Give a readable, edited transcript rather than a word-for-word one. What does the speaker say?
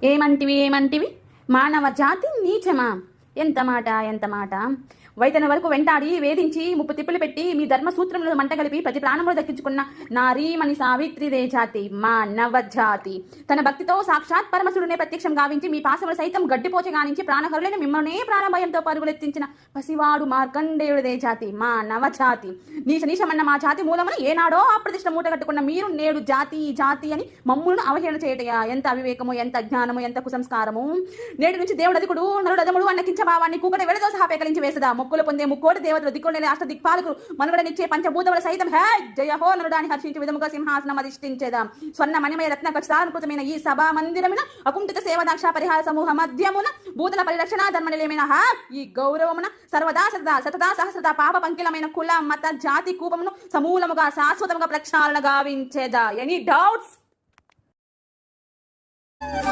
ఏమంటివి మానవ జాతి నీచమా? ఎంత మాట ఎంత మాట! వైతన వరకు వెంటాడి వేధించి ముప్పు తిప్పులు పెట్టి మీ ధర్మ సూత్రములను మంటగలిపి ప్రతి ప్రాణములు దక్కించుకున్న నారీమణి సావిత్రిదే జాతి మానవ జాతి. తన భక్తితో సాక్షాత్ పరమశుడునే ప్రత్యక్షం గావించి మీ పాసములు సైతం గడ్డిపోచ గానించి ప్రాణహరులైన మిమ్మల్నే ప్రాణభయంతో పరుగులెత్తించిన పసివాడు మార్కండేయుడిదే జాతి మానవ జాతి. నీచమన్న మా జాతి మూలమున ఏనాడో అప్రతిష్ట మూట కట్టుకున్న మీరు నేడు జాతి జాతి అని మమ్ములను అవహేళన చేయటయా? ఎంత అవివేకము, ఎంత అజ్ఞానము, ఎంత కుసంస్కారము! నేడు నుంచి దేవుడు అధికుడు నరుడదముడు అన్న కించభావాన్ని కూకటి వెళతో సహా పేకలించి వేసదా? మొక్కులు పొందే ముక్కోటి దేవతలు దిక్కులే అష్ట దిక్పాలకులు మనుగడనిచ్చే పంచభూతముల సైతం హే జయహో నరుడాన్ని హర్షించి విధముగా సింహాసనం అధిష్ఠించేదాం. స్వర్ణ మణిమయ రత్న ఖచ్చితానుకృతమైన ఈ సభా మందిరమున అకుంఠిత సేవదాక్ష పరిహార సమూహ మధ్యమున భూతల పరిరక్షణ ధర్మనిలయమైన ఈ గౌరవమున సర్వదా సతదా సహస్రత పాప పంకిలమైన కుల మత జాతి కూపమును సమూలముగా శాశ్వతముగా ప్రక్షాళన గావించేదా. Any doubts?